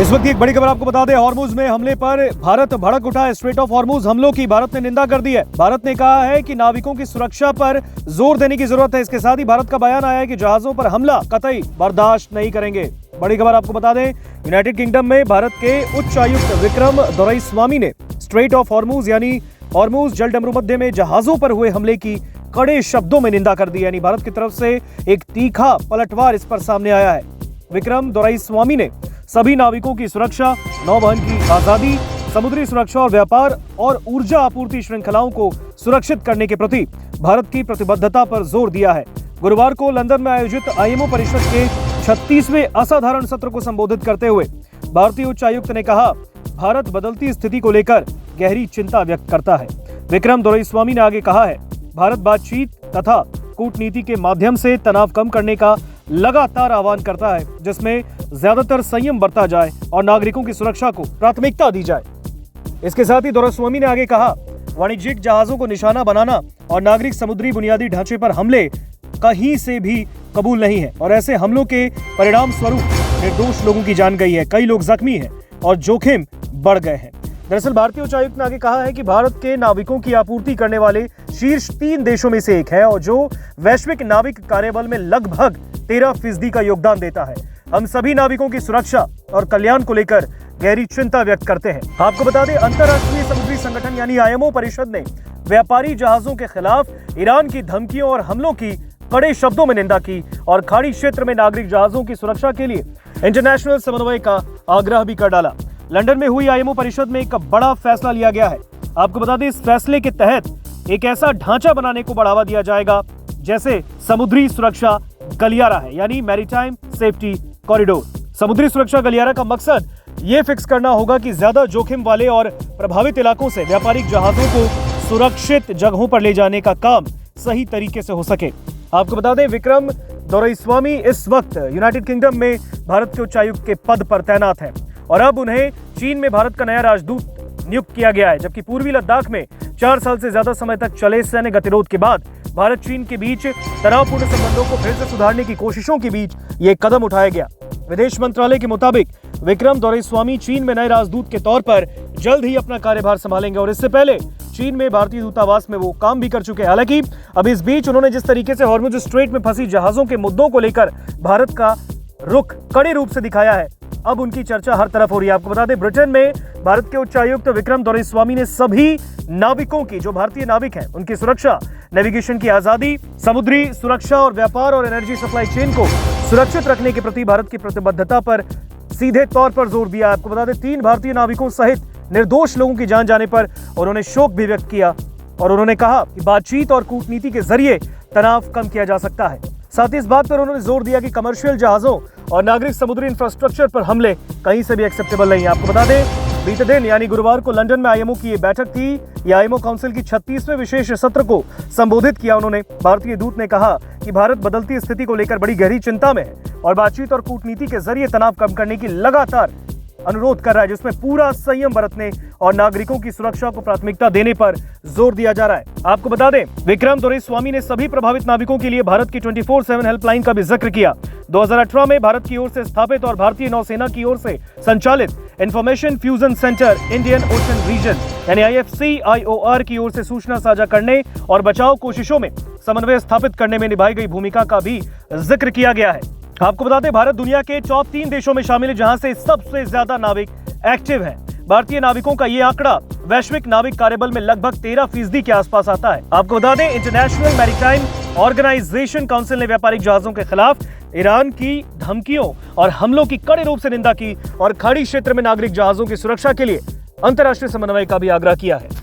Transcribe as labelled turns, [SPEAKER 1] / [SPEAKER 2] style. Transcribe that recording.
[SPEAKER 1] इस वक्त एक बड़ी खबर आपको बता दें, हॉर्मुज में हमले पर भारत भड़क उठा। स्ट्रेट ऑफ हॉर्मुज हमलों की भारत ने निंदा कर दी है। भारत ने कहा है कि नाविकों की सुरक्षा पर जोर देने की जरूरत है। इसके साथ ही भारत का बयान आया है कि जहाजों पर हमला कतई बर्दाश्त नहीं करेंगे। बड़ी खबर आपको बता दें, यूनाइटेड किंगडम में भारत के उच्चायुक्त विक्रम दोरईस्वामी ने स्ट्रेट ऑफ हॉर्मुज यानी हॉर्मुज जलडमरू मध्य में जहाजों पर हुए हमले की कड़े शब्दों में निंदा कर दी। यानी भारत की तरफ से एक तीखा पलटवार इस पर सामने आया है। विक्रम दोरईस्वामी ने सभी नाविकों की सुरक्षा, नौवहन की आजादी, समुद्री सुरक्षा और व्यापार और ऊर्जा आपूर्ति श्रृंखलाओं को सुरक्षित करने के प्रति भारत की प्रतिबद्धता पर जोर दिया है। गुरुवार को लंदन में आयोजित आईएमओ परिषद के 36वें असाधारण सत्र को संबोधित करते हुए भारतीय उच्चायुक्त ने कहा, भारत बदलती स्थिति को लेकर गहरी चिंता व्यक्त करता है। विक्रम दोरईस्वामी ने आगे कहा है, भारत बातचीत तथा कूटनीति के माध्यम से तनाव कम करने का लगातार आह्वान करता है, जिसमें ज्यादातर संयम बरता जाए और नागरिकों की सुरक्षा को प्राथमिकता दी जाए। इसके साथ ही दोरईस्वामी ने आगे कहा, वाणिज्यिक जहाजों को निशाना बनाना और नागरिक समुद्री बुनियादी ढांचे पर हमले कहीं से भी कबूल नहीं है और ऐसे हमलों के परिणाम स्वरूप निर्दोष लोगों की जान गई है, कई लोग जख्मी हैं और जोखिम बढ़ गए हैं। दरअसल भारतीय उच्चायुक्त ने आगे कहा है कि भारत के नाविकों की आपूर्ति करने वाले शीर्ष 3 देशों में से एक है और जो वैश्विक नाविक कार्यबल में लगभग 13% का योगदान देता है। हम सभी नाविकों की सुरक्षा और कल्याण को लेकर गहरी चिंता व्यक्त करते हैं। आपको बता दें, अंतर्राष्ट्रीय समुद्री संगठन यानी आईएमओ परिषद ने व्यापारी जहाजों के खिलाफ ईरान की धमकियों और हमलों की कड़े शब्दों में निंदा की और खाड़ी क्षेत्र में नागरिक जहाजों की सुरक्षा के लिए इंटरनेशनल समन्वय का आग्रह भी कर डाला। लंदन में हुई आईएमओ परिषद में एक बड़ा फैसला लिया गया है। आपको बता दें, इस फैसले के तहत एक ऐसा ढांचा बनाने को बढ़ावा दिया जाएगा जैसे समुद्री सुरक्षा गलियारा है, यानी मैरीटाइम सेफ्टी कॉरिडोर। समुद्री सुरक्षा गलियारा का मकसद ये फिक्स करना होगा कि ज्यादा जोखिम वाले और प्रभावित इलाकों से व्यापारिक जहाजों को सुरक्षित जगहों पर ले जाने का काम सही तरीके से हो सके। आपको बता दें, विक्रम दोरईस्वामी इस वक्त यूनाइटेड किंगडम में भारत के उच्चायुक्त के पद पर तैनात हैं और अब उन्हें चीन में भारत का नया राजदूत नियुक्त किया गया है। जबकि पूर्वी लद्दाख में 4 साल से ज्यादा समय तक चले सैन्य गतिरोध के बाद भारत चीन के बीच तनावपूर्ण संबंधों को फिर से सुधारने की कोशिशों के बीच ये कदम उठाया गया। विदेश मंत्रालय के मुताबिक विक्रम दोरईस्वामी चीन में नए राजदूत के तौर पर जल्द ही अपना कार्यभार संभालेंगे और इससे पहले चीन में भारतीय दूतावास में वो काम भी कर चुके हैं। हालांकि अब इस बीच उन्होंने जिस तरीके से हॉर्मुज स्ट्रेट में फंसी जहाजों के मुद्दों को लेकर भारत का रुख कड़े रूप से दिखाया है, अब उनकी चर्चा हर तरफ हो रही है। आपको बता दें, ब्रिटेन में भारत के उच्चायुक्त विक्रम दोरईस्वामी ने सभी नाविकों की, जो भारतीय नाविक हैं, उनकी सुरक्षा, नेविगेशन की आजादी, समुद्री सुरक्षा और व्यापार और एनर्जी सप्लाई चेन को सुरक्षित रखने के प्रति भारत की प्रतिबद्धता पर सीधे तौर पर जोर दिया। आपको बता दें, 3 भारतीय नाविकों सहित निर्दोष लोगों की जान जाने पर उन्होंने शोक भी व्यक्त किया और उन्होंने कहा कि बातचीत और कूटनीति के जरिए तनाव कम किया जा सकता है। साथ ही इस बात पर उन्होंने जोर दिया कि कमर्शियल जहाजों और नागरिक समुद्री इंफ्रास्ट्रक्चर पर हमले कहीं से भी एक्सेप्टेबल नहीं है। आपको बता दें, बीते दिन यानी गुरुवार को लंदन में आईएमओ की ये बैठक थी। ये आईएमओ काउंसिल की 36वें विशेष सत्र को संबोधित किया उन्होंने। भारतीय दूत ने कहा कि भारत बदलती स्थिति को लेकर बड़ी गहरी चिंता में है और बातचीत और कूटनीति के जरिए तनाव कम करने की लगातार अनुरोध कर रहा है, जिसमें पूरा संयम बरतने और नागरिकों की सुरक्षा को प्राथमिकता देने पर जोर दिया जा रहा है। आपको बता दें, विक्रम दोरईस्वामी ने सभी प्रभावित नाविकों के लिए भारत की 24/7 हेल्पलाइन का भी जिक्र किया। 2018 में भारत की ओर से स्थापित और भारतीय नौसेना की ओर से संचालित information fusion centre Indian ocean region यानी IFC-IOR की ओर से सूचना साझा करने और बचाव कोशिशों में समन्वय स्थापित करने में निभाई गई भूमिका का भी जिक्र किया गया है। आपको बता दें, भारत दुनिया के टॉप 3 देशों में शामिल है जहां से सबसे ज्यादा नाविक एक्टिव हैं। भारतीय नाविकों का ये आंकड़ा वैश्विक नाविक कार्यबल में लगभग 13% के आसपास आता है। आपको बता दें, इंटरनेशनल मैरीटाइम ऑर्गेनाइजेशन काउंसिल ने व्यापारिक जहाजों के खिलाफ ईरान की धमकियों और हमलों की कड़े रूप से निंदा की और खाड़ी क्षेत्र में नागरिक जहाजों की सुरक्षा के लिए अंतर्राष्ट्रीय समन्वय का भी आग्रह किया है।